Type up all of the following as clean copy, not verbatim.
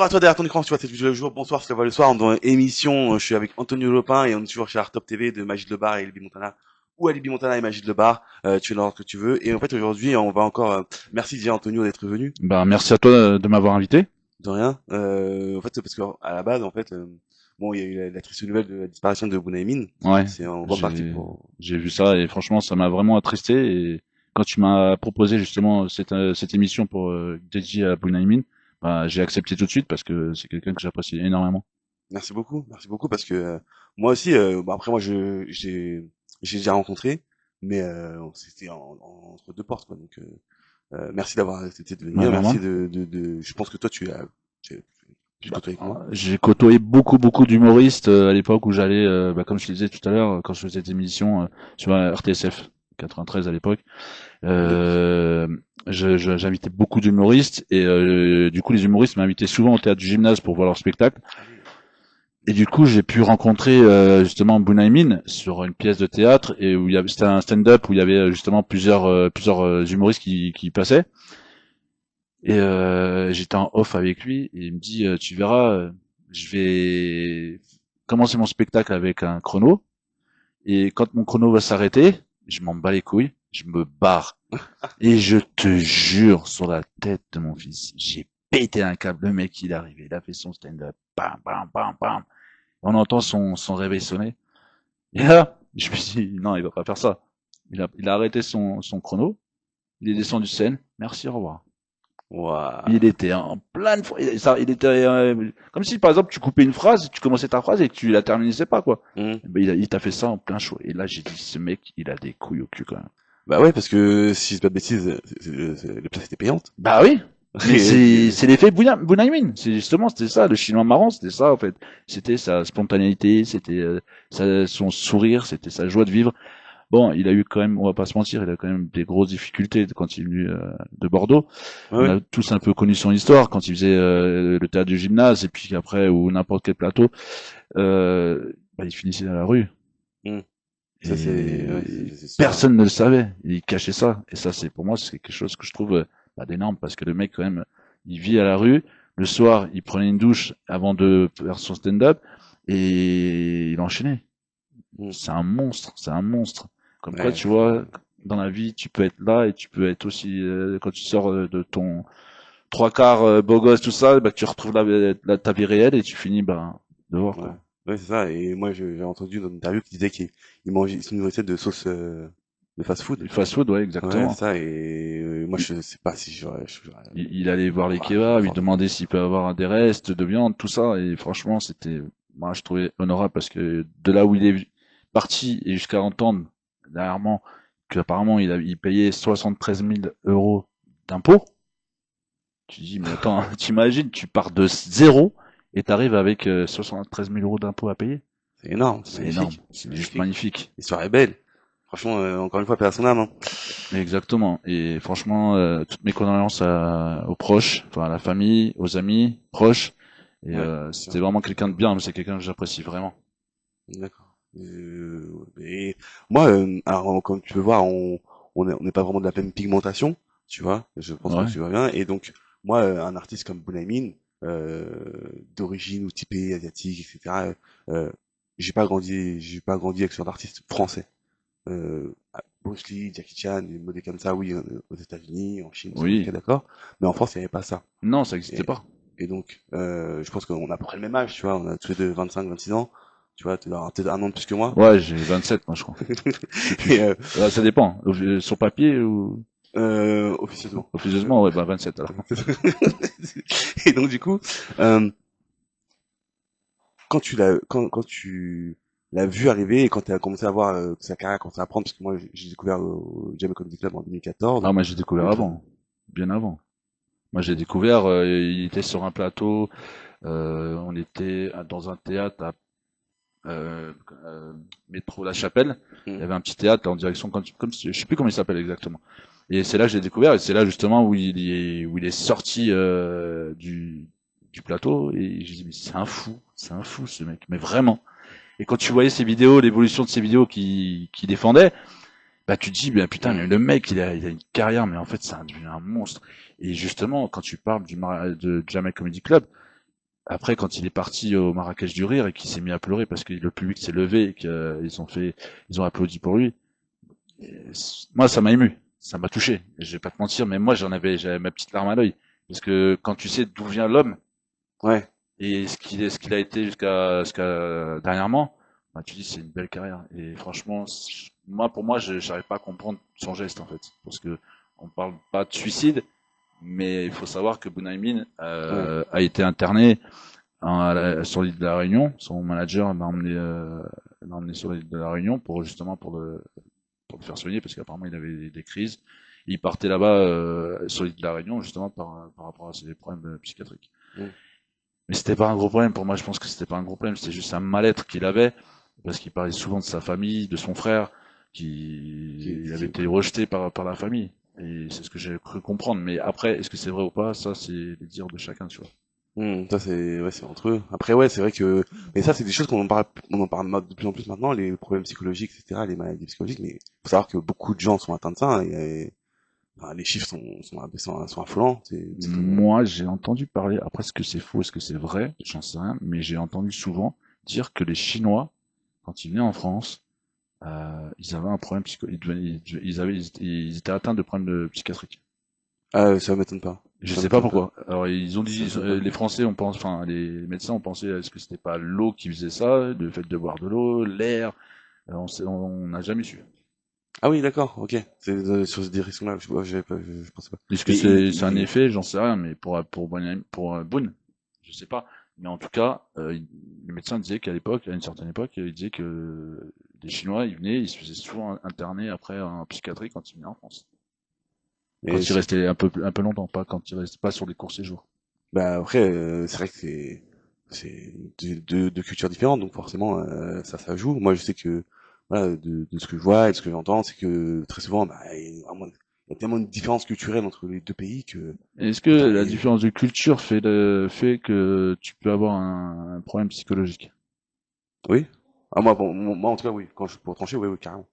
Bonjour à toi derrière ton écran, tu vois cette vidéo le jour, bonsoir, c'est le soir, dans l'émission, je suis avec Antonio Lopin et on est toujours chez Art Top TV de Magid Lebar et Alibi Montana, ou Alibi Montana et Magid Lebar, tu es l'ordre que tu veux, et en fait aujourd'hui on va encore, merci déjà Antonio d'être venu, Ben, merci à toi de m'avoir invité. de rien, en fait parce qu'à la base en fait, bon il y a eu la triste nouvelle de la disparition de Bounaïmin, Ouais, c'est en grande partie j'ai pour, j'ai vu ça et franchement ça m'a vraiment attristé. Et quand tu m'as proposé justement cette émission pour dédiée à Bunaimin, ben, j'ai accepté tout de suite parce que c'est quelqu'un que j'apprécie énormément. merci beaucoup parce que moi aussi, bon après moi j'ai déjà rencontré, mais c'était entre deux portes quoi, donc merci d'avoir accepté de Ben, venir. Merci normal. je pense que toi, tu as plus Ben, côtoyé que moi. j'ai côtoyé beaucoup d'humoristes à l'époque où j'allais, comme je te disais tout à l'heure, quand je faisais des émissions sur RTSF 93 à l'époque. Oui. Euh, J'invitais beaucoup d'humoristes et du coup les humoristes m'invitaient souvent au théâtre du gymnase pour voir leur spectacle. Ah oui. Et du coup, j'ai pu rencontrer justement Bunaimin sur une pièce de théâtre et où il y avait c'était un stand-up où il y avait justement plusieurs humoristes qui passaient. Et j'étais en off avec lui et il me dit tu verras, je vais commencer mon spectacle avec un chrono et quand mon chrono va s'arrêter, je m'en bats les couilles, je me barre. Et je te jure sur la tête de mon fils, j'ai pété un câble. Le mec, il est arrivé, il a fait son stand-up, bam bam bam bam. On entend son réveil sonner. Et là, je me suis dit, non, il va pas faire ça. Il a arrêté son chrono, il est descendu de scène, merci, au revoir. Il Waouh. était en pleine, il était comme si par exemple tu coupais une phrase, tu commençais ta phrase et que tu la terminais pas quoi. Hmm. Eh ben, il t'a fait ça en plein show. Et là j'ai dit, ce mec, il a des couilles au cul quand même. Bah ouais, parce que si je dis pas de bêtises, les places étaient payantes. Bah oui, mais Et- c'est l'effet Bunaimin. C'est justement c'était ça, le chinois marrant, c'était ça en fait. C'était sa spontanéité, c'était son sourire, c'était sa joie de vivre. Bon, il a eu quand même, on va pas se mentir, il a quand même des grosses difficultés quand il est venu de Bordeaux. Ouais, On ouais. a tous un peu connu son histoire quand il faisait le théâtre du gymnase et puis après ou n'importe quel plateau, bah, il finissait dans la rue Hmm. Ça c'est, ouais, et c'est sûr. personne ne le savait. Il cachait ça et ça c'est pour moi c'est quelque chose que je trouve bah, d'énorme parce que le mec quand même, il vit à la rue. Le soir, il prenait une douche avant de faire son stand-up et il enchaînait. Hmm. C'est un monstre, c'est un monstre. Comme quoi, Ouais, tu vois, dans la vie, tu peux être là et tu peux être aussi, quand tu sors de ton trois quarts beau gosse, tout ça, bah, tu retrouves ta vie réelle et tu finis bah, dehors, ouais. quoi. Ouais, c'est ça. Et moi, j'ai entendu dans une interview qui disait qu'il mangeait, c'est une recette de sauce, de fast-food. Du fast-food, ouais, Ouais, exactement. ça. Et moi, Il, je sais pas si il allait voir les j'aurais kebabs, il fort de. demandait s'il peut avoir des restes de viande, tout ça. Et franchement, c'était, moi, je trouvais honorable parce que de là où il est parti et jusqu'à entendre dernièrement qu'apparemment il payait 73 000 euros d'impôts. Tu dis, mais attends, t'imagines, tu pars de zéro et t'arrives avec 73 000 euros d'impôts à payer. C'est énorme, c'est C'est énorme, magnifique, c'est c'est juste magnifique. magnifique. L'histoire est belle. Franchement, encore une fois, paix à son âme. Hein. Exactement. Et franchement, toutes mes condoléances aux proches, enfin à la famille, aux amis, proches. Et Ouais, bien c'était sûr. vraiment quelqu'un de bien, mais c'est quelqu'un que j'apprécie vraiment. D'accord. Et moi, alors comme tu peux voir, on n'est pas vraiment de la même pigmentation, tu vois. Je pense que Ouais. tu vois bien. Et donc, moi, un artiste comme Bunaimin, d'origine ou typé asiatique, etc. Euh, j'ai pas grandi avec ce genre d'artiste français. Bruce Lee, Jackie Chan, des modèles comme ça, oui, aux États-Unis, en Chine, ok, Oui. d'accord. Mais en France, il n'y avait pas ça. Non, ça n'existait Et, pas. et donc, je pense qu'on a à peu près le même âge, tu vois. On a tous les deux 25, 26 ans. Tu vois, tu dois avoir peut-être un an de plus que moi. Ouais, j'ai 27, moi, je crois. Je sais Et, plus. Ça dépend. Sur papier ou officieusement. officieusement, ouais, bah 27 alors. Et donc, du coup, euh, quand tu l'as vu arriver et quand tu as commencé à voir sa carrière commencé à prendre, parce que moi, j'ai découvert au Jamaica Comedy Club en 2014, Ah, moi j'ai découvert 2013. avant, bien avant. Moi j'ai découvert, il était sur un plateau. On était dans un théâtre à euh, euh, métro La Chapelle. Il y Hmm. avait un petit théâtre en direction, je sais plus comment il s'appelle exactement. Et c'est là que j'ai découvert, et c'est là justement où il est sorti du plateau. Et j'ai dit mais c'est un fou ce mec, mais vraiment. Et quand tu voyais ses vidéos, l'évolution de ses vidéos qui défendait, bah tu te dis bah putain mais Hmm. le mec il a une carrière, mais en fait c'est devenu un monstre. Et justement quand tu parles de Jamel Comedy Club, après, quand il est parti au Marrakech du Rire et qu'il s'est mis à pleurer parce que le public s'est levé et ils ont applaudi pour lui. Moi, ça m'a ému, ça m'a touché. Je vais pas te mentir, mais moi, j'avais ma petite larme à l'œil parce que quand tu sais d'où vient l'homme Ouais. et ce qu'il a été jusqu'à dernièrement, bah, tu dis c'est une belle carrière. Et franchement, pour moi, je n'arrive pas à comprendre son geste en fait, parce que on parle pas de suicide, mais il faut savoir que Bunaimin Ouais. a été interné sur l'île de la Réunion. Son manager l'a emmené sur l'île de la Réunion pour le faire soigner parce qu'apparemment il avait des crises. Il partait là-bas sur l'île de la Réunion justement par rapport à ses problèmes psychiatriques. Mm. Mais c'était pas un gros problème pour moi. Je pense que c'était pas un gros problème. C'était juste un mal-être qu'il avait parce qu'il parlait souvent de sa famille, de son frère, qui avait été rejeté par la famille. Et c'est ce que j'ai cru comprendre. Mais après, est-ce que c'est vrai ou pas? Ça, c'est les dires de chacun, tu vois. Ça c'est ouais, c'est entre eux. Après ouais, c'est vrai que mais ça c'est des choses qu'on en parle de plus en plus maintenant, les problèmes psychologiques, etc., les maladies psychologiques. Mais faut savoir que beaucoup de gens sont atteints de ça, hein, enfin, les chiffres sont affolants. C'est comme Moi, j'ai entendu parler, après, est-ce que c'est faux, est-ce que c'est vrai? J'en sais rien, mais j'ai entendu souvent dire que les Chinois, quand ils venaient en France, ils avaient un problème ils étaient atteints de problèmes psychiatriques. ça m'étonne pas. Je Ça sais pas m'étonne pas. pourquoi. Alors ils ont Ça dit, m'étonne pas. les Français, enfin les médecins ont pensé, est-ce que c'était pas l'eau qui faisait ça, le fait de boire de l'eau, l'air, on n'a jamais su. Ah oui, d'accord, ok. C'est sur cette direction-là. Je pensais pas. Est-ce que Mais c'est un effet, j'en sais rien, mais Boone, je sais pas. Mais en tout cas, les médecins disaient qu'à l'époque, à une certaine époque, ils disaient que les Chinois, ils venaient, ils se faisaient souvent interner après en psychiatrie quand ils venaient en France. mais Quand ils restaient un peu longtemps, pas quand ils restaient pas sur des courts séjours. bah après, c'est vrai que c'est deux cultures différentes, donc forcément ça joue. Moi, je sais que voilà, de ce que je vois et de ce que j'entends, c'est que très souvent, bah, il y a tellement de différences culturelles entre les deux pays que Est-ce que putain, la différence de culture fait que tu peux avoir un problème psychologique? oui. Ah moi, bon, moi en tout cas oui. Quand je pour trancher, oui, oui, carrément.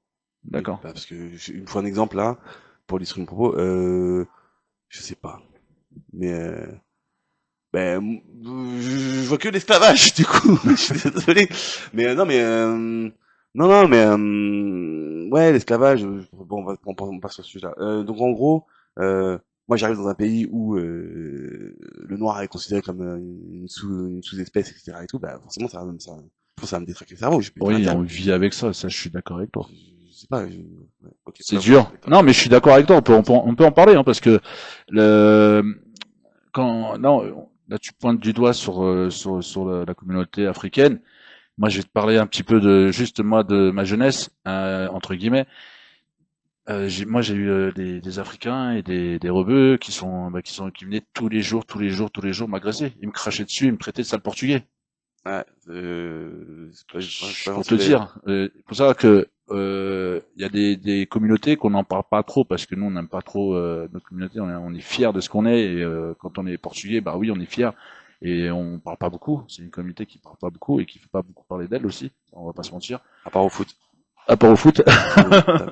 Oui, D'accord. bah, parce que il me faut un exemple là pour illustrer mon propos. Je sais pas, mais ben, je vois que l'esclavage, du coup. Je suis désolé. Mais non, mais non, mais ouais, l'esclavage. Bon, on passe sur ce sujet-là. Donc en gros, moi j'arrive dans un pays où le noir est considéré comme une sous-espèce, etc. et tout. Bah forcément, je pense que ça va me détraquer le cerveau. Je peux rien Oui, dire. on vit avec ça, ça je suis d'accord avec toi. Je sais pas. Ouais, ok, C'est bref, dur. d'accord. Non, mais je suis d'accord avec toi. On peut en parler, hein, parce que le quand non, là tu pointes du doigt sur la communauté africaine. Moi, je vais te parler un petit peu de juste moi de ma jeunesse entre guillemets. Moi, j'ai eu des Africains et des rebeux qui venaient tous les jours m'agresser. Ils me crachaient dessus, ils me traitaient de sale portugais. Ouais, c'est pas Pour gentil te d'ailleurs. dire, pour ça que il y a des communautés qu'on n'en parle pas trop parce que nous on n'aime pas trop notre communauté, on est fiers de ce qu'on est et quand on est portugais, bah oui on est fiers et on parle pas beaucoup. C'est une communauté qui parle pas beaucoup et qui fait pas beaucoup parler d'elle aussi. On va pas se mentir. À part au foot. À part au foot. Oui, t'as bien.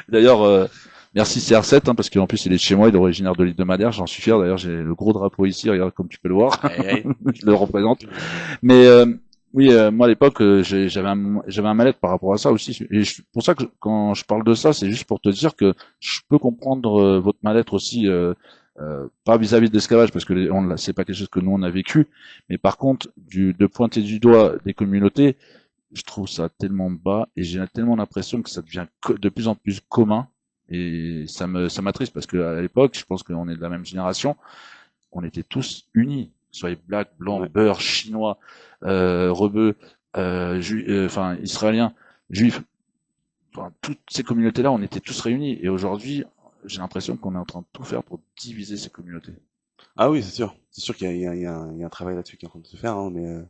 D'ailleurs, merci CR7 hein, parce qu'en plus il est de chez moi, il est originaire de l'île de Madère. J'en suis fier. D'ailleurs j'ai le gros drapeau ici, regarde comme tu peux le voir, Aïe, aïe. je le représente. Mais oui, moi à l'époque, j'avais un mal-être par rapport à ça aussi. Et pour ça que quand je parle de ça, c'est juste pour te dire que je peux comprendre votre mal-être aussi, pas vis-à-vis de l'esclavage, parce que c'est pas quelque chose que nous on a vécu, mais par contre, de pointer du doigt des communautés, je trouve ça tellement bas et j'ai tellement l'impression que ça devient de plus en plus commun. Et ça m'attriste parce que à l'époque, je pense qu'on est de la même génération, on était tous unis, soit black, blanc, Ouais. beurre, chinois, rebeux, enfin israéliens, juifs, enfin, toutes ces communautés-là, on était tous réunis. Et aujourd'hui, j'ai l'impression qu'on est en train de tout faire pour diviser ces communautés. Ah oui, c'est sûr. C'est sûr qu'il y a un travail là-dessus qui est en train de se faire, hein, mais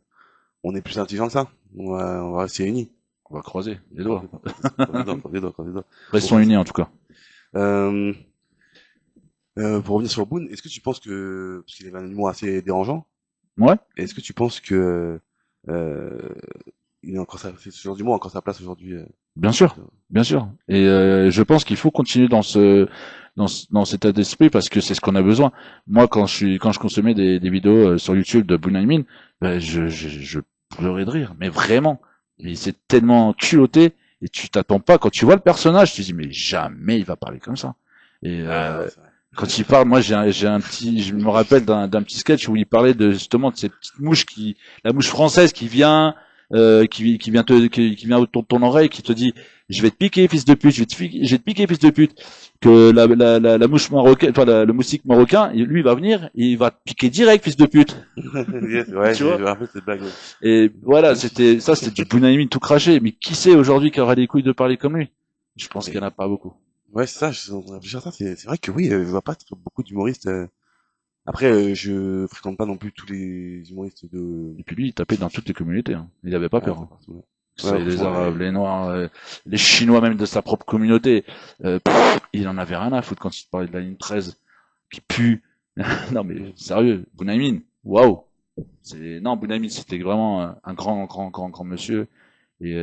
on est plus intelligent que ça. On va rester unis. On va croiser les Croise doigts. les doigts, croise les doigts, croise les doigts, croise les doigts. Bon, Restons unis en tout cas. euh, pour revenir sur Boone, est-ce que tu penses que, parce qu'il avait un humour assez dérangeant, Ouais, est-ce que tu penses que euh, il a encore ce genre d'humour a encore sa place aujourd'hui bien sûr, bien sûr. Et je pense qu'il faut continuer dans cet état d'esprit parce que c'est ce qu'on a besoin. Moi, quand je consommais des vidéos sur YouTube de Bunaimin, ben, je pleurais de rire, mais vraiment. Mais c'est tellement culotté, et tu t'attends pas, quand tu vois le personnage, tu te dis, mais jamais il va parler comme ça. Et Ah non, c'est vrai. quand il parle, moi j'ai un petit, je me rappelle d'un petit sketch où il parlait de justement de ces petites mouches la mouche française qui vient, qui vient qui vient autour de ton oreille, qui te dit, je vais te piquer fils de pute, je vais te piquer fils de pute. Que la mouche marocaine, enfin le moustique marocain, lui il va venir, et il va te piquer direct fils de pute, Yes, ouais, tu je vois. me rappelle cette blague, ouais. Et voilà, c'était du Bunaimin tout craché. Mais qui sait aujourd'hui qui aura les couilles de parler comme lui? Je pense qu'il y en Mais, a pas beaucoup. ouais, c'est ça, je suis en train de réfléchir à ça, c'est vrai que oui, je vois pas beaucoup d'humoristes. Après, je fréquente pas non plus tous les humoristes de. Et puis lui, il tapait dans toutes les communautés, hein. Il avait pas Ouais, peur, enfin, hein. partout, ouais. Que ce Ouais, soit les franchement, Arabes, les Noirs, les Chinois même de sa propre communauté. Il en avait rien à foutre quand il parlait de la ligne 13, qui pue. Non mais sérieux, Bunaimin, waouh. Non, Bunaimin, c'était vraiment un grand monsieur. Et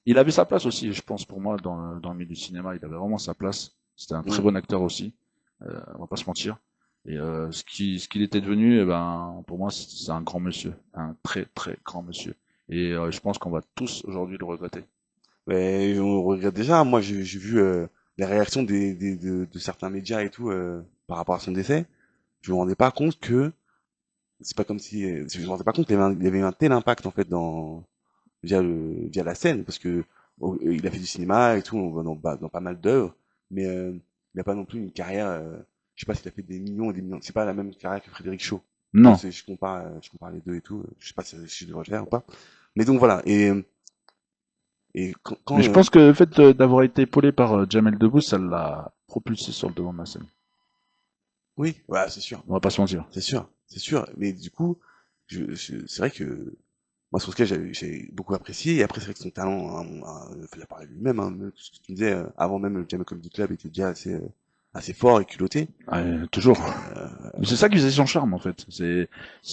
il avait sa place aussi, je pense, pour moi, dans le milieu du cinéma. Il avait vraiment sa place. C'était un très mm. bon acteur aussi, on va pas se mentir. Et ce qu'il était devenu, eh ben, pour moi, c'est un grand monsieur, un très grand monsieur. Et je pense qu'on va tous aujourd'hui le regretter. Mais on regrette déjà. Moi, j'ai vu les réactions de certains médias et tout par rapport à son décès. Je me rendais pas compte que c'est pas comme si je me rendais pas compte qu'il y avait un tel impact en fait dans via la scène parce que il a fait du cinéma et tout dans pas mal d'œuvres, mais il a pas non plus une carrière. Je sais pas s'il a fait des millions et des millions. C'est pas la même carrière que Frédéric Shaw. Moi, Non. je compare les deux et tout. Je sais pas si je devrais le faire ou pas. Mais donc voilà. Et Mais je pense que le fait d'avoir été épaulé par Jamel Debbouze, ça l'a propulsé sur le devant de la scène. oui, voilà, c'est sûr. On va pas se mentir. C'est sûr, c'est sûr. Mais du coup, c'est vrai que moi, sur ce cas, j'ai beaucoup apprécié. Et après, c'est vrai que son talent, il a parlé de lui-même. Hein, tout ce que tu me disais, avant même le Jamel Comedy Club était déjà assez fort et culotté. Toujours. Mais c'est ça qui faisait son charme en fait. C'est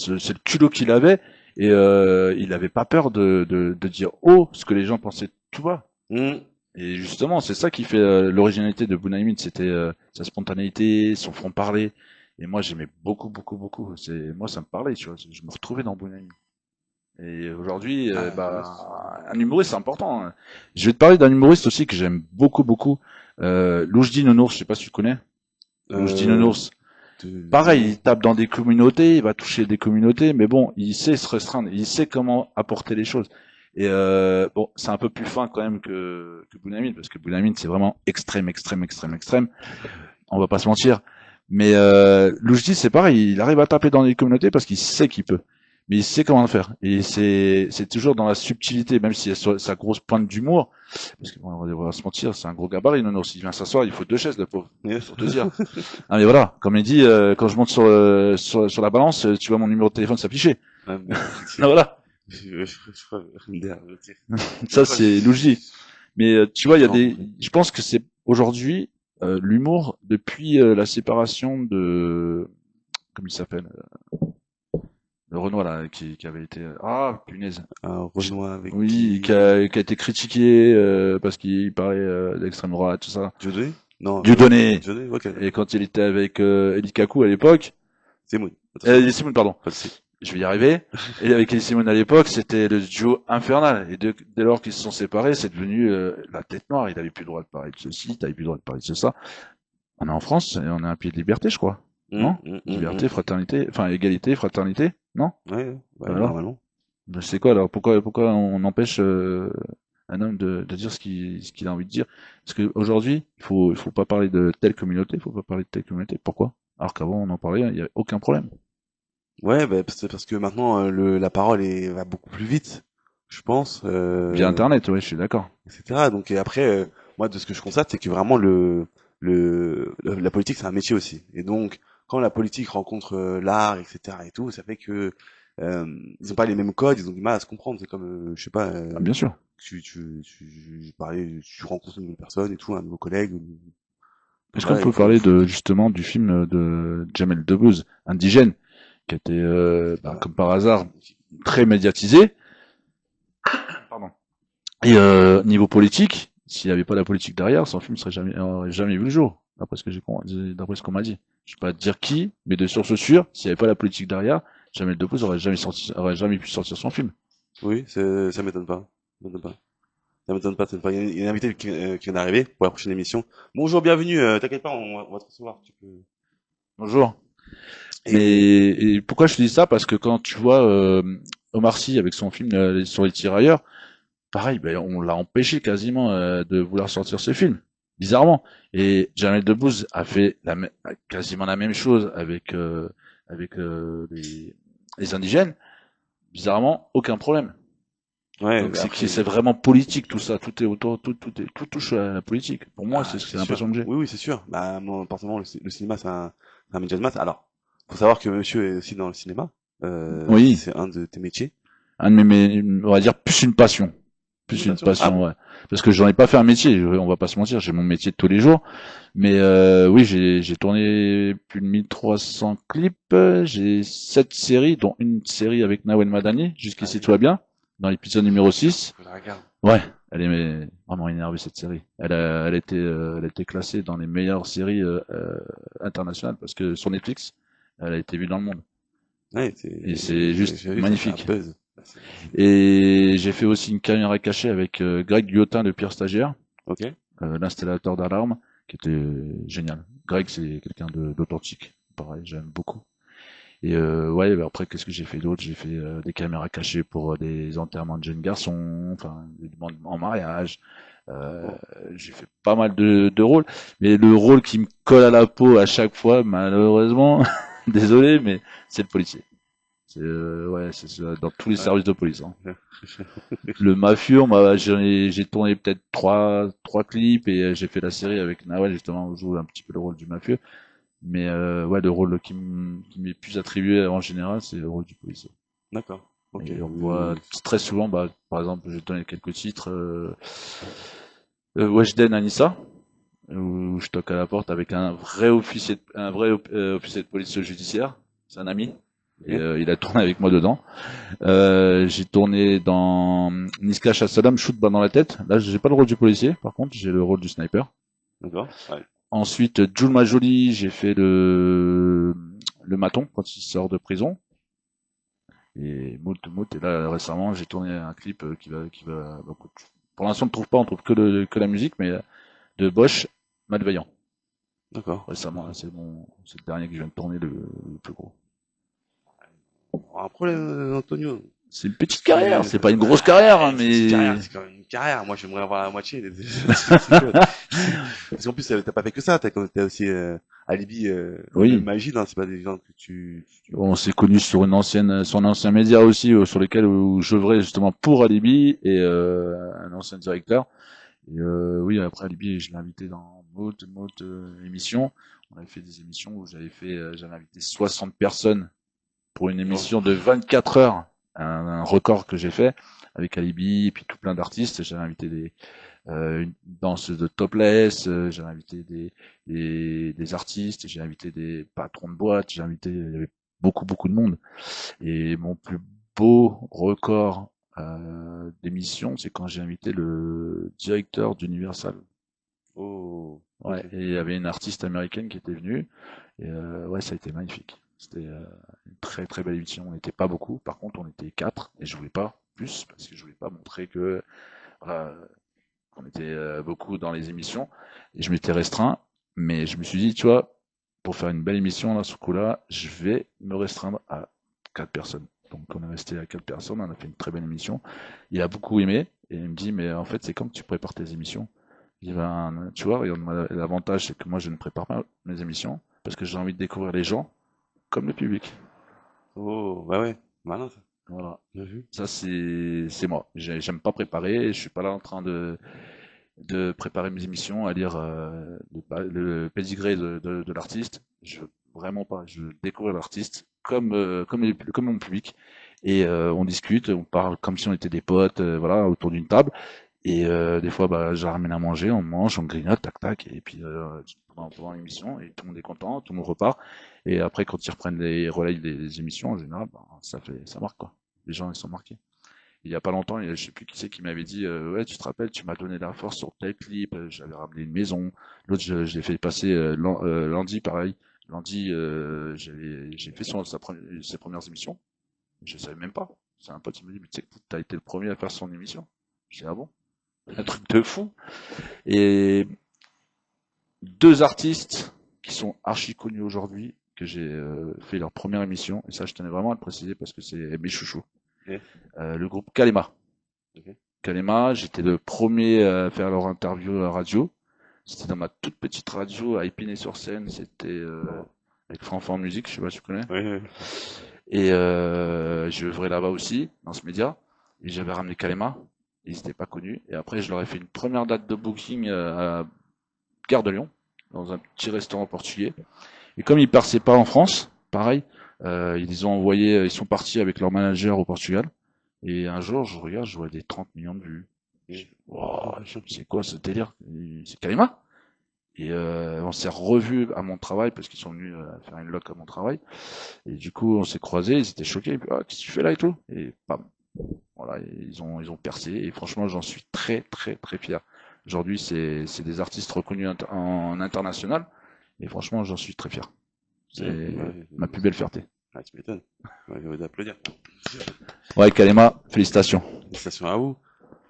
le culot qu'il avait, et il avait pas peur de dire haut ce que les gens pensaient tout bas. Hum. Et justement, c'est ça qui fait l'originalité de Bunaimin, c'était sa spontanéité, son franc-parler. Et moi, j'aimais beaucoup. Moi, ça me parlait, tu vois. Je me retrouvais dans Bunaimin. Et aujourd'hui, Ah, ouais, un humoriste, c'est important, hein. Je vais te parler d'un humoriste aussi que j'aime beaucoup. Loujdi Nounours, je sais pas si tu connais. Loujdi euh, Nounours. Pareil, il tape dans des communautés, il va toucher des communautés, mais bon, il sait se restreindre, il sait comment apporter les choses. Et bon, c'est un peu plus fin quand même que Bunyamin, parce que Bunyamin, c'est vraiment extrême. On va pas se mentir. Mais Loujdi, c'est pareil, il arrive à taper dans les communautés parce qu'il sait qu'il peut. Mais il sait comment le faire. Et c'est toujours dans la subtilité, même s'il y a sa grosse pointe d'humour. Parce que bon, on va se mentir, c'est un gros gabarit, non, s'il vient s'asseoir, il faut deux chaises, le pauvre. yes. Pour te dire. Ah mais voilà, comme il dit, quand je monte sur la balance, tu vois mon numéro de téléphone s'afficher. Ah, mais, Ah voilà, ça je crois que c'est logique. Mais tu vois, il y j'ai a des, rencontré. je pense que c'est aujourd'hui l'humour depuis la séparation de, comment il s'appelle, le Renoir là, qui avait été, ah punaise, Un Renoir avec oui, qui? qui a été critiqué parce qu'il parlait d'extrême droite, tout ça. Dieudonné? Non, Dieudonné. Dieudonné, ok. Et quand il était avec Elie Kakou à l'époque, C'est moi. Attention. Simon, pardon. Pas de C. Je vais y arriver. Et avec Elie Simon à l'époque, c'était le duo infernal. Et dès lors qu'ils se sont séparés, c'est devenu la tête noire. Il avait plus le droit de parler de ceci, il avait plus le droit de parler de ça. On est en France, et on a un pied de liberté, je crois. Non? Liberté, fraternité, enfin égalité, fraternité, non? Ouais, ouais, Voilà. normalement. Ben, c'est quoi alors? Pourquoi on empêche un homme de dire ce qu'il a envie de dire? Parce qu'aujourd'hui, il faut pas parler de telle communauté, il faut pas parler de telle communauté. Pourquoi? Alors qu'avant on en parlait, il y avait aucun problème. Ouais, bah, c'est parce que maintenant, la parole va beaucoup plus vite, je pense, Via Internet, oui, je suis d'accord. etc. Donc, et après, moi, de ce que je constate, c'est que vraiment, la politique, c'est un métier aussi. Et donc, quand la politique rencontre l'art, etc. et tout, ça fait que ils ont pas les mêmes codes, ils ont du mal à se comprendre. C'est comme, je sais pas, Ah, bien sûr. tu rencontres une nouvelle personne et tout, un nouveau collègue, Est-ce qu'on voilà, peut parler de justement du film de Jamel Debbouze, Indigène, qui a été, voilà. comme par hasard, très médiatisé. Pardon. Et niveau politique, s'il n'y avait pas la politique derrière, son film aurait jamais vu le jour, d'après ce qu'on m'a dit. Je vais pas te dire qui, mais de source sûre, s'il n'y avait pas la politique derrière, Jamel Debbouze aurait jamais pu sortir son film. Oui, ça m'étonne pas. Ça m'étonne pas. Ça m'étonne pas. Ça m'étonne pas. Il y a une invitée qui vient d'arriver pour la prochaine émission. Bonjour, bienvenue. T'inquiète pas, on va te recevoir. Tu peux... Bonjour. Et Et pourquoi je te dis ça? Parce que quand tu vois Omar Sy avec son film sur les tirailleurs, pareil, ben, on l'a empêché quasiment de vouloir sortir ce film, bizarrement. Et Jamel Debbouze a fait quasiment la même chose avec les indigènes. Bizarrement, aucun problème. ouais, Donc bah c'est après, vraiment politique tout ça, tout est autour, tout touche à la politique. Pour moi, ah, c'est c'est sûr. l'impression que j'ai. Oui, oui, c'est sûr. Bah, moi, personnellement, le cinéma, c'est un média de masse. Alors, faut savoir que monsieur est aussi dans le cinéma. Oui, C'est un de tes métiers. un de on va dire plus une passion. Une Plus une passion. Ah passion, bon? ouais. Parce que j'en ai pas fait un métier, on va pas se mentir, j'ai mon métier de tous les jours. Mais oui, j'ai tourné plus de 1300 clips, j'ai 7 séries, dont une série avec Nawel Madani, Ah jusqu'ici tout va oui. bien, dans l'épisode numéro 6. Faut que je la regarde. Ouais, elle est vraiment énervée cette série. Elle a été classée dans les meilleures séries internationales parce que sur Netflix, elle a été vue dans le monde. Ouais, Et c'est juste j'ai vu, ça fait un magnifique. buzz. Et j'ai fait aussi une caméra cachée avec Greg Guillotin, le pire stagiaire, Ok. l'installateur d'alarme, qui était génial. Greg, c'est quelqu'un d'authentique. Pareil, j'aime beaucoup. Et ouais, bah après, qu'est-ce que j'ai fait d'autre? J'ai fait des caméras cachées pour des enterrements de jeunes garçons, enfin, des demandes en mariage. Euh, Bon. j'ai fait pas mal de rôles, mais le rôle qui me colle à la peau à chaque fois, malheureusement, désolé, mais c'est le policier. C'est ouais, c'est dans tous les Ouais. services de police, hein. Le mafieux, j'ai tourné peut-être trois clips et j'ai fait la série avec Nawal justement où je joue un petit peu le rôle du mafieux. Mais ouais, le rôle qui m'est plus attribué en général, c'est le rôle du policier. D'accord. Ok. Et on me voit Oui, très souvent, bah, par exemple, j'ai donné quelques titres. Weshden Anissa, où je toque à la porte avec un vrai officier de police judiciaire. C'est un ami. Et ok. il a tourné avec moi dedans. J'ai tourné dans Niska Chassalam, shoot balle dans la tête. Là, j'ai pas le rôle du policier, par contre, j'ai le rôle du sniper. D'accord. Ouais. Ensuite, Jules Majoli, j'ai fait le maton quand il sort de prison. Et moult. Et là, récemment, j'ai tourné un clip bah, pour l'instant, on ne trouve pas, on trouve que la musique, mais de Bosch, Malveillant. D'accord. Récemment, là, D'accord. c'est le dernier que je viens de tourner le plus gros. Un problème, Antonio. C'est une petite carrière, c'est pas une grosse carrière, hein, Ouais, c'est une petite mais carrière, c'est quand même une carrière. Moi, j'aimerais avoir la moitié. C'est chouette. Parce qu'en plus, t'as pas fait que ça. T'as aussi Alibi ou même oui. Magid. Hein, c'est pas des gens que On s'est connus sur un ancien média aussi, sur lequel où j'œuvrais justement pour Alibi et un ancien directeur. Et oui, après Alibi, je l'ai invité dans moult émissions. On avait fait des émissions où j'avais invité 60 personnes pour une Bon. émission de 24 heures, un record que j'ai fait avec Alibi et puis tout plein d'artistes. J'avais invité une danseuse de topless, j'avais invité des artistes, j'ai invité des patrons de boîtes, il y avait beaucoup de monde. Et mon plus beau record d'émission, c'est quand j'ai invité le directeur d'Universal. Oh. Ok. Ouais, et il y avait une artiste américaine qui était venue. Et ouais, ça a été magnifique. C'était une très belle émission. On n'était pas beaucoup, par contre, on était quatre, et je voulais pas plus parce que je voulais pas montrer que voilà, qu'on était beaucoup dans les émissions. Et je m'étais restreint, mais je me suis dit, tu vois, pour faire une belle émission là, ce coup-là, je vais me restreindre à quatre personnes. Donc on est resté à quatre personnes, on a fait une très belle émission. Il a beaucoup aimé et il me dit, mais en fait, c'est quand que tu prépares tes émissions? Il va, tu vois, regarde, l'avantage c'est que moi je ne prépare pas mes émissions parce que j'ai envie de découvrir les gens comme le public. Oh. Bah ouais. Malin ça. Voilà. Bien vu. Ça c'est moi. J'aime pas préparer. Je suis pas là en train de préparer mes émissions, à lire le pédigré de l'artiste. Je veux vraiment pas. Je veux découvrir l'artiste comme mon public. Et on discute, on parle comme si on était des potes, voilà, autour d'une table. Et des fois, bah, je ramène à manger, on mange, on grignote, tac tac, et puis pendant l'émission, et tout le monde est content, tout le monde repart. Et après, quand ils reprennent les relais des émissions, en général, bah, ça marque quoi. Les gens ils sont marqués. Il y a pas longtemps, je sais plus qui c'est qui m'avait dit, ouais, tu te rappelles, tu m'as donné la force sur tel clip, j'avais ramené une maison. L'autre, je l'ai fait passer lundi, pareil. Lundi, j'ai fait ses premières émissions. Je savais même pas. C'est un pote qui me dit, mais tu sais que t'as été le premier à faire son émission. Je dis, ah bon? Un truc de fou. Et deux artistes qui sont archi connus aujourd'hui, que j'ai fait leur première émission, et ça je tenais vraiment à le préciser parce que c'est mes chouchous. Ok, Le groupe Kalema. ok. Kalema, j'étais le premier à faire leur interview à la radio. C'était dans ma toute petite radio à Épinay-sur-Seine, c'était avec France en musique, je sais pas si tu connais. Oui, oui. Et je œuvrais là-bas aussi, dans ce média, et j'avais ramené Kalema, ils n'étaient pas connus, et après je leur ai fait une première date de booking à Gare de Lyon, dans un petit restaurant portugais. Et comme ils passaient pas en France, pareil, ils ont envoyé, ils sont partis avec leur manager au Portugal. Et un jour, je regarde, je vois des 30 millions de vues. Je dis, wow, c'est quoi ce délire? C'est Kalima. Et on s'est revus à mon travail parce qu'ils sont venus faire une loc à mon travail. Et du coup, on s'est croisés, ils étaient choqués. Et puis, ah, qu'est-ce que tu fais là et tout? Et bam, voilà, ils ont percé. Et franchement, j'en suis très, très, très fier. Aujourd'hui, c'est des artistes reconnus en international. Et franchement, j'en suis très fier. C'est Ouais, ma plus belle fierté. ah, tu m'étonnes. Ouais, j'ai envie d'applaudir. Ouais, Kalema, félicitations. Félicitations à vous.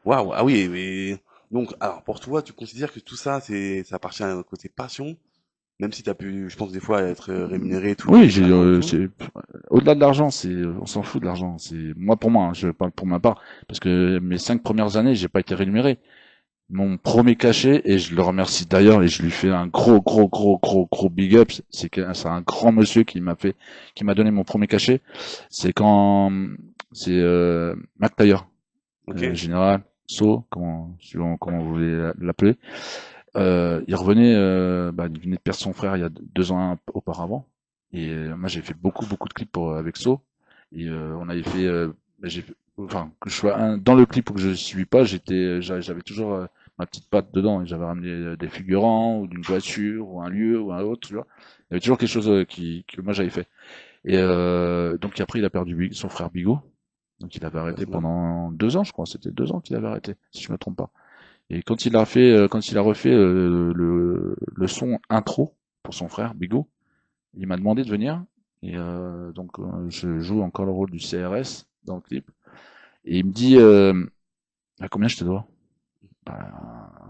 Waouh, ah oui, mais donc, alors pour toi, tu considères que tout ça, ça appartient à notre côté passion, même si tu as pu, je pense, des fois être rémunéré et tout, Oui, différemment et tout. au-delà de l'argent, on s'en fout de l'argent. C'est moi pour moi, hein, je parle pour ma part, parce que mes 5 premières années, j'ai pas été rémunéré. Mon premier cachet, et je le remercie d'ailleurs, et je lui fais un gros, gros, gros, gros, gros big up. C'est un grand monsieur qui m'a donné mon premier cachet. C'est quand, c'est Mac Taylor, Ok, général, suivant comment vous voulez l'appeler. Il revenait, il venait de perdre son frère il y a 2 ans auparavant. Et moi, j'ai fait beaucoup, beaucoup de clips avec So. Et on avait fait, enfin, que je sois dans le clip ou que je ne suis pas, j'avais toujours ma petite patte dedans. Et j'avais ramené des figurants ou d'une voiture ou un lieu ou un autre, tu vois. Il y avait toujours quelque chose que moi j'avais fait. Et donc après, il a perdu son frère Bigot. Donc il avait arrêté forcément. pendant 2 ans, je crois. C'était 2 ans qu'il avait arrêté, si je me trompe pas. Et quand il a refait le son intro pour son frère Bigot, il m'a demandé de venir. Et donc je joue encore le rôle du CRS dans le clip. Et il me dit à combien je te dois?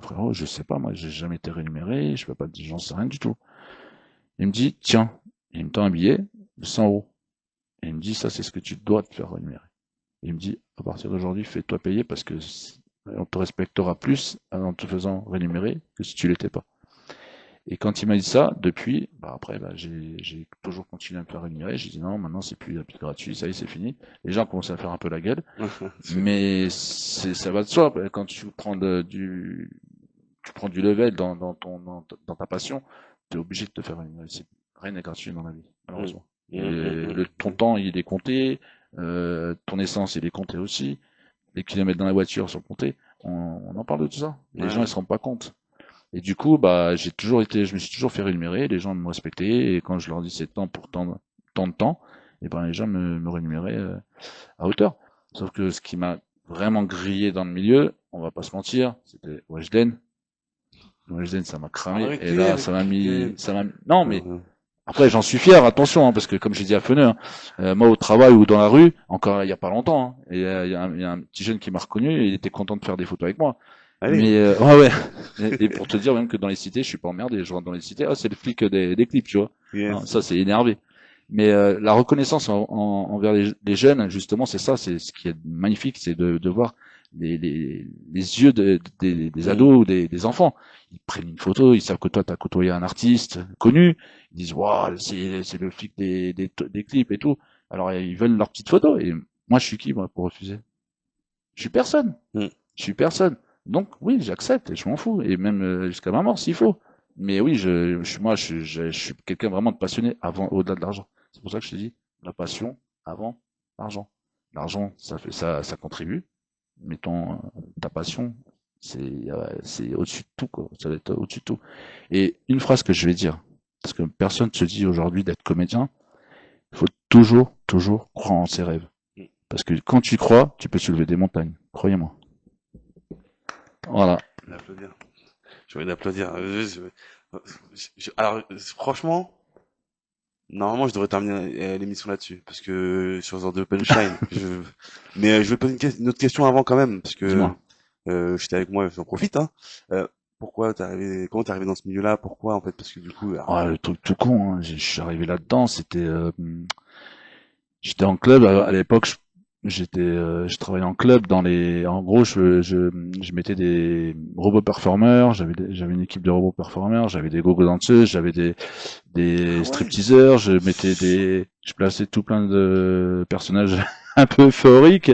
Frérot, je sais pas, moi j'ai jamais été rémunéré, je peux pas, j'en sais rien du tout. Il me dit tiens, et il me tend un billet de 100 euros. Et il me dit ça c'est ce que tu dois te faire rémunérer. Et il me dit à partir d'aujourd'hui fais-toi payer parce que on te respectera plus en te faisant rémunérer que si tu l'étais pas. Et quand il m'a dit ça, depuis, après, j'ai toujours continué à me faire rémunérer. J'ai dit non, maintenant c'est plus gratuit, ça y est, c'est fini. Les gens commencent à faire un peu la gueule, C'est- mais ça va de soi. Quand tu prends du level dans ta passion, tu es obligé de te faire rémunérer. Rien n'est gratuit dans la vie, Mm, malheureusement. mm, Et mm, ton mm, temps, il est compté, ton essence, il est compté aussi, les kilomètres dans la voiture sont comptés. On en parle de tout ça. mm. Les gens, ils Ouais, se rendent pas compte. Et du coup, je me suis toujours fait rémunérer, les gens me respectaient, et quand je leur dis c'est temps pour tant de temps, et ben les gens me rémunéraient à hauteur. Sauf que ce qui m'a vraiment grillé dans le milieu, on va pas se mentir, c'était Weshden. Weshden, ça m'a cramé, et arrêtez là, avec. non, mais Euh, après, j'en suis fier, attention, hein, parce que comme j'ai dit à Feneux, hein, moi au travail ou dans la rue, encore il y a pas longtemps, hein, et il y a un petit jeune qui m'a reconnu, et il était content de faire des photos avec moi. allez. Mais ouais, ouais. Et pour te dire même que dans les cités, je suis pas emmerdé. Je rentre dans les cités, ah c'est le flic des clips, tu vois. Non, Yes. ça c'est énervé. Mais la reconnaissance envers les jeunes, justement, c'est ça, c'est ce qui est magnifique, c'est de voir les yeux des Mm. ados ou des enfants. Ils prennent une photo, ils savent que toi t'as côtoyé un artiste connu, ils disent waouh, c'est le flic des clips et tout. Alors ils veulent leur petite photo. Et moi, je suis qui moi pour refuser? Je suis personne. Mm. Je suis personne. Donc oui, j'accepte et je m'en fous. Et même jusqu'à ma mort s'il faut. Mais oui, je suis quelqu'un vraiment de passionné avant, au-delà de l'argent. C'est pour ça que je te dis, la passion avant l'argent. L'argent, ça contribue. Mais ta passion, c'est au-dessus de tout, quoi. Ça va être au-dessus de tout. Et une phrase que je vais dire, parce que personne ne se dit aujourd'hui d'être comédien, il faut toujours, toujours croire en ses rêves. Mm. Parce que quand tu crois, tu peux soulever des montagnes. Croyez-moi. Voilà. D'applaudir. J'ai envie d'applaudir. Alors, franchement, Normalement, je devrais terminer l'émission là-dessus, parce que sur The Punchline, mais je vais poser une autre question avant quand même, parce que Dis-moi. j'étais avec moi, j'en profite, hein. Comment t'es arrivé dans ce milieu-là? Pourquoi en fait? Parce que du coup, Ah, le truc tout con, hein. Je suis arrivé là-dedans, j'étais en club à l'époque. Je travaillais en club en gros, je mettais des robots performeurs. J'avais une équipe de robots performeurs. J'avais des gogo danseuses. J'avais des ah ouais, stripteaseurs. Je plaçais tout plein de personnages un peu euphoriques.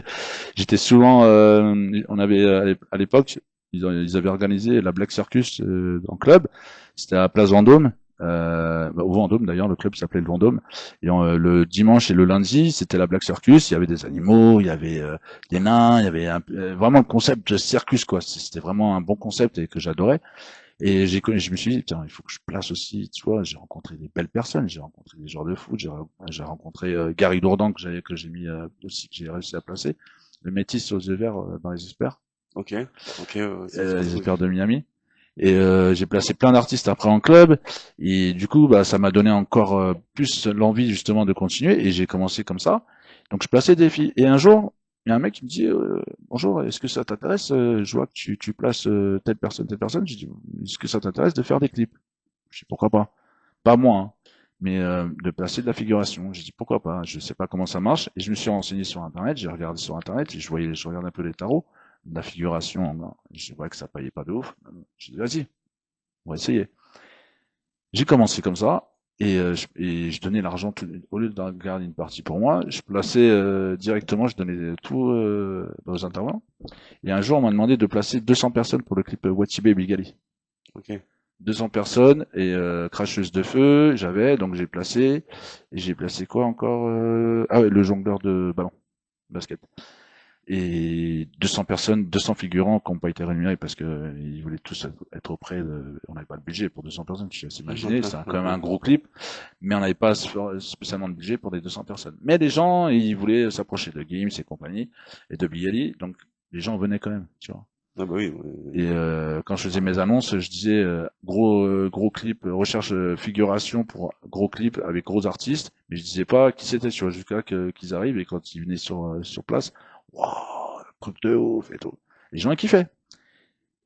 J'étais souvent, on avait à l'époque, ils avaient organisé la Black Circus en club. C'était à la Place Vendôme. Au Vendôme d'ailleurs, le club s'appelait le Vendôme. Et le dimanche et le lundi, c'était la Black Circus. Il y avait des animaux, il y avait des nains, il y avait vraiment le concept de circus quoi. C'était vraiment un bon concept et que j'adorais. Et je me suis dit, tiens, il faut que je place aussi, tu vois, j'ai rencontré des belles personnes, j'ai rencontré des joueurs de foot, j'ai rencontré Gary Dourdan que j'ai mis aussi, que j'ai réussi à placer, le métis aux yeux verts dans les Espers, ok, ok, c'est les trop. Espers de Miami. Et j'ai placé plein d'artistes après en club, et du coup, bah, ça m'a donné encore plus l'envie justement de continuer, et j'ai commencé comme ça. Donc je plaçais des filles. Et un jour, il y a un mec qui me dit, bonjour, est-ce que ça t'intéresse? Je vois que tu places telle personne. Je dis, est-ce que ça t'intéresse de faire des clips? Je dis, pourquoi pas? Pas moi, hein, mais de placer de la figuration. J'ai dit, pourquoi pas? Je sais pas comment ça marche. Et je me suis renseigné sur Internet, j'ai regardé sur Internet, et je regardais un peu les tarots, de la figuration. Ben, je vois que ça payait pas de ouf. J'ai dit, vas-y, on va essayer. J'ai commencé comme ça. Et je donnais l'argent au lieu de garder une partie pour moi, je plaçais directement, je donnais tout aux intervenants. Et un jour, on m'a demandé de placer 200 personnes pour le clip Watibe Bigali. Ok, 200 personnes et cracheuse de feu, j'avais, donc j'ai placé. Et j'ai placé quoi encore Ah ouais, le jongleur de ballon, basket. Et 200 personnes, 200 figurants qui n'ont pas été rémunérés parce que ils voulaient tous être auprès de... On n'avait pas le budget pour 200 personnes, tu sais imaginer, c'est quand même un gros clip, mais on n'avait pas spécialement de budget pour des 200 personnes. Mais les gens, ils voulaient s'approcher de Gims et compagnie, et de Bialy, donc les gens venaient quand même, tu vois. ah bah oui, Et quand je faisais mes annonces, je disais gros clip, recherche figuration pour gros clip avec gros artistes, mais je disais pas qui c'était, tu vois, jusqu'à qu'ils arrivent et quand ils venaient sur place, waouh, truc de ouf et tout. Les gens ils kiffaient.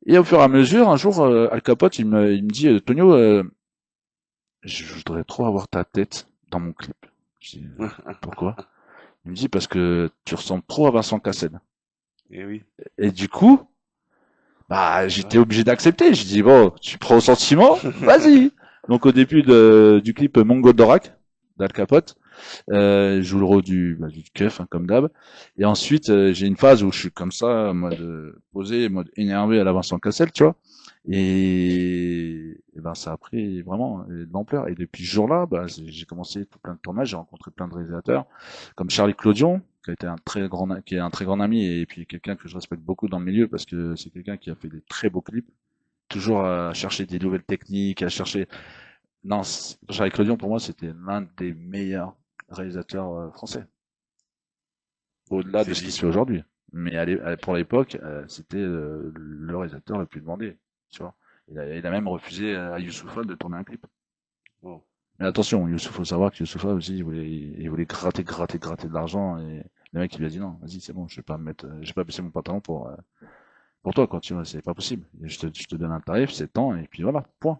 Et au fur et à mesure, un jour, Al Capote il me dit Tonio, je voudrais trop avoir ta tête dans mon clip. Je dis pourquoi? Il me dit parce que tu ressembles trop à Vincent Cassel. et oui, Et du coup, bah, j'étais ah, obligé d'accepter. Je dis bon, tu prends au sentiment, vas-y. Donc au début du clip Mongo Dorak d'Al Capote, je joue le rôle du keuf hein, comme d'hab. Et ensuite j'ai une phase où je suis comme ça, mode posé, mode énervé à la Vincent Cassel, tu vois. Et ben ça a pris vraiment de l'ampleur. Et depuis ce jour-là, bah, j'ai commencé tout plein de tournages, j'ai rencontré plein de réalisateurs, comme Charlie Clodion, qui est un très grand ami et puis quelqu'un que je respecte beaucoup dans le milieu parce que c'est quelqu'un qui a fait des très beaux clips, toujours à chercher des nouvelles techniques, à chercher. Non, Charlie Clodion pour moi c'était l'un des meilleurs réalisateurs français, au-delà de c'est ce qui dit. se fait aujourd'hui. Mais pour l'époque, c'était le réalisateur le plus demandé, tu vois. Il a même refusé à Youssoupha de tourner un clip. Bon. Mais attention, Youssouf, faut savoir que Youssoupha aussi, il voulait gratter de l'argent et le mec il lui a dit non, vas-y c'est bon, je vais pas baisser mon pantalon pour toi quoi, tu vois, c'est pas possible. Je te donne un tarif, c'est tant et puis voilà, point.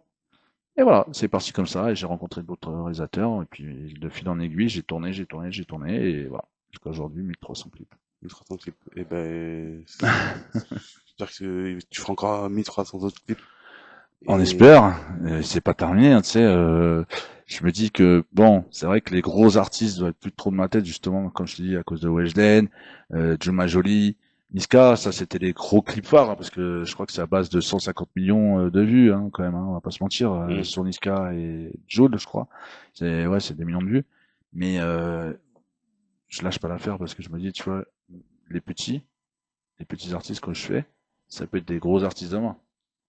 Et voilà, c'est parti comme ça et j'ai rencontré d'autres réalisateurs et puis de fil en aiguille, j'ai tourné et voilà, jusqu'à aujourd'hui 1300 clips. 1300 clips. Et ben, j'espère que tu feras encore 1300 autres clips. On Et espère, c'est pas terminé, hein, tu sais. Je me dis que bon, c'est vrai que les gros artistes doivent être plus trop de ma tête justement, comme je te dis, à cause de Weshden, Juma Jolie, Niska, ça c'était les gros clips phares, hein, parce que je crois que c'est à base de 150 millions de vues, hein, quand même, hein, on va pas se mentir, hmm, sur Niska et Joule, je crois. C'est des millions de vues, mais je lâche pas l'affaire parce que je me dis, tu vois, les petits, les petits artistes que je fais, ça peut être des gros artistes demain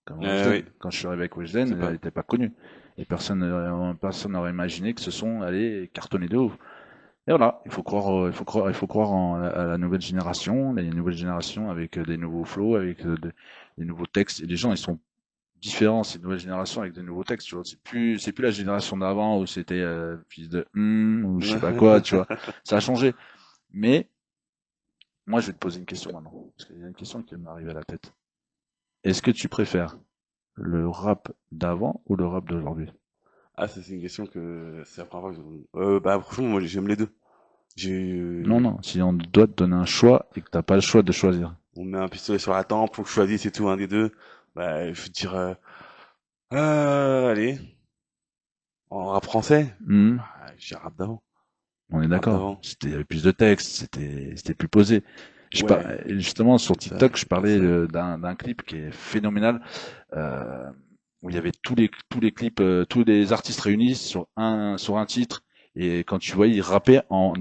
comme oui, Weshden. Quand je suis arrivé avec Weshden, c'est elle pas. n'était pas connue. Et personne n'aurait imaginé que ce son allait cartonner de ouf. Et voilà, il faut croire à la nouvelle génération, les nouvelles générations avec des nouveaux flows, avec des nouveaux textes. Et les gens, ils sont différent, c'est une nouvelle génération avec de nouveaux textes, tu vois. C'est plus la génération d'avant où c'était fils de ou je sais pas quoi, tu vois. Ça a changé. Mais moi, je vais te poser une question maintenant, parce qu'il y a une question qui m'est arrivée à la tête. Est-ce que tu préfères le rap d'avant ou le rap d'aujourd'hui? Ah, ça, c'est une question que c'est la première fois que bah, franchement, moi, j'aime les deux. Non, J'ai, non. Si on doit te donner un choix et que t'as pas le choix de choisir. on me met un pistolet sur la tempe, faut que je choisisse et tout, un des deux. Bah, je veux dire, allez, en rap français, Hmm, bah, j'ai rap d'avant. on est Rap d'accord. d'avant. Il y avait plus de textes, c'était plus posé. Ouais, Justement, sur ça, TikTok, je parlais ça. d'un clip qui est phénoménal, euh, où il y avait tous les clips, tous les artistes réunis sur un titre. Et quand tu voyais, ils rappaient en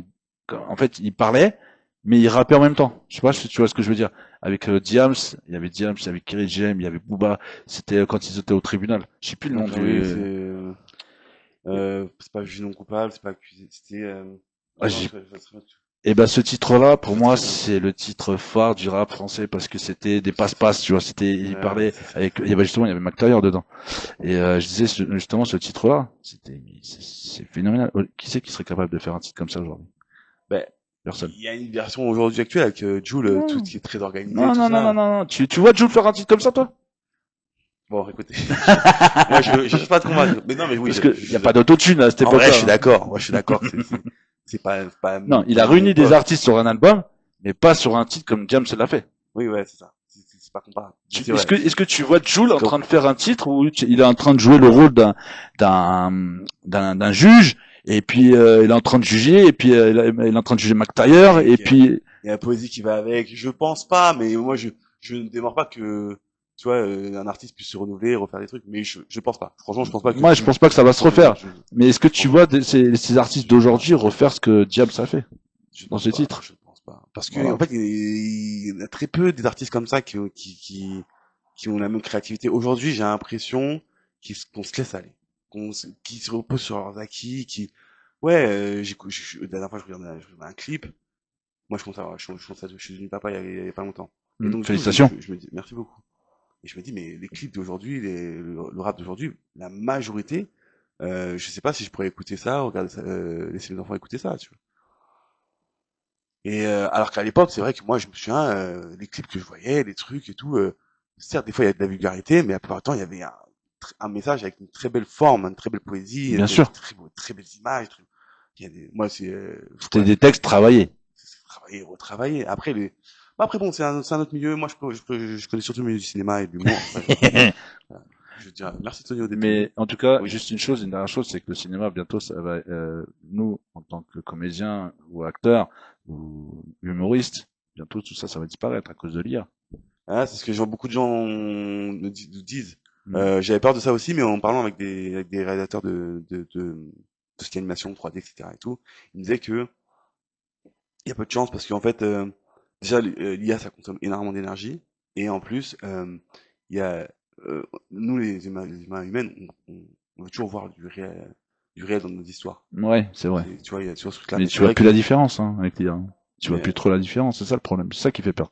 fait, ils parlaient, mais ils rappaient en même temps. Je sais pas si tu vois ce que je veux dire. Avec Diams, il y avait Kerry James, il y avait Booba. C'était quand ils étaient au tribunal. Je sais plus le nom D'accord, oui, du. c'est pas juge non coupable, c'est pas accusé, c'était, Ah, non, je serais et ben ce titre-là, pour je moi, très bien. c'est le titre phare du rap français parce que c'était des passe-passe, tu vois. Il Ouais, parlait avec, il y avait justement, il y avait Mac Taylor dedans. Et je disais justement ce titre-là, c'est phénoménal. Qui c'est qui serait capable de faire un titre comme ça aujourd'hui? ben, Personne. il y a une version aujourd'hui actuelle avec Jul, tout Non, qui est très organisé, non, tout non, non, non, ça. non. Tu vois Jul faire un titre comme ça, toi? Bon, écoutez, moi je cherche pas à te convaincre, mais non, mais oui, Parce que y a pas d'autotune à cette en vrai, je époque-là, suis hein. d'accord, moi je suis d'accord, c'est pas Non, il pas a la même réuni des époque. artistes sur un album, mais pas sur un titre comme James l'a fait. Oui, ouais, c'est ça, c'est pas comparable, mais c'est Est-ce vrai. que tu vois Jul en Donc, train de faire un titre où il est en train de jouer le rôle d'un juge et puis il est en train de juger et puis il est en train de juger McTayer et avec, puis il y a la poésie qui va avec, je pense pas, mais moi je ne démords pas que, tu vois, un artiste puisse se renouveler, refaire des trucs, mais je pense pas. Franchement, je pense pas que moi je Jul pense pas que ça va se change de, refaire. Mais est-ce que tu vois ces artistes d'aujourd'hui refaire ce que Diams a fait dans ses titres? je pense pas. Parce que, Voilà. en fait, il y a très peu des artistes comme ça qui ont la même créativité. Aujourd'hui, j'ai l'impression qu'on se laisse aller. Qui se reposent sur leurs acquis, ouais, la dernière fois, je regardais un clip. Moi, je commence à, je suis devenu papa il y a pas longtemps. Et donc, du coup, Félicitations. je me dis, merci beaucoup. Et je me dis, mais les clips d'aujourd'hui, le rap d'aujourd'hui, la majorité, je sais pas si je pourrais écouter ça, regarder ça, laisser mes enfants écouter ça, tu vois. Et alors qu'à l'époque, c'est vrai que moi, je me souviens, les clips que je voyais, les trucs et tout, certes, des fois, il y a de la vulgarité, mais la plupart du temps, il y avait un message avec une très belle forme, une très belle poésie, Bien sûr. très belles images. Moi, C'était voilà, des textes travaillés. c'est travailler, retravailler. Après bon, c'est un autre milieu. Moi, je connais surtout le milieu du cinéma et de l'humour. Bref, voilà. Je veux dire, merci Tony au début. Mais en tout cas, Oui. juste une dernière chose, c'est que le cinéma bientôt, ça va, nous, en tant que comédiens ou acteurs ou humoristes, bientôt tout ça, ça va disparaître à cause de l'IA. Ah, c'est ce que beaucoup de gens nous disent. Mm. J'avais peur de ça aussi, mais en parlant avec des réalisateurs de tout ce qui est animation 3D, etc. et tout, ils me disaient que il y a peu de chance parce qu'en fait, déjà, l'IA, ça consomme énormément d'énergie. Et en plus, il y a, nous, les humains humaines, on veut toujours voir du réel dans nos histoires. Ouais, c'est vrai. Tu vois, il y a toujours ce truc-là. Mais Mais tu c'est vois vrai plus la que, différence hein, avec l'IA. Tu vois mais, plus trop la différence, c'est ça le problème. C'est ça qui fait peur.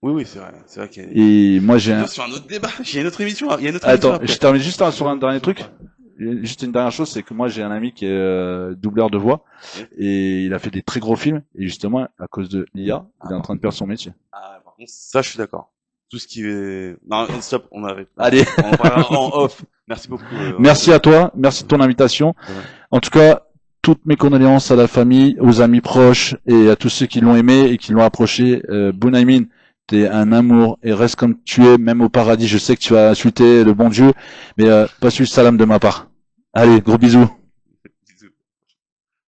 oui, oui, c'est vrai. C'est vrai qu'il y a, Et moi, c'est sur un autre débat. J'ai une autre émission, il y a une autre émission attends, je après. termine juste sur un dernier Toujours truc. pas. Juste une dernière chose, c'est que moi j'ai un ami qui est doubleur de voix Oui. et il a fait des très gros films et justement à cause de l'IA, il Ah, est en par train de perdre son métier. par contre, ça, je suis d'accord. Tout ce qui est, non, stop, on arrête là. Allez, On en parlera en off. Merci beaucoup, merci à Anthony. toi, merci de ton invitation. De rien. En tout cas, toutes mes condoléances à la famille, aux amis proches et à tous ceux qui l'ont aimé et qui l'ont approché. Bunaimin, t'es un amour et reste comme tu es, même au paradis. Je sais que tu vas insulter le bon Dieu, mais pas su salam de ma part. Allez, gros bisous.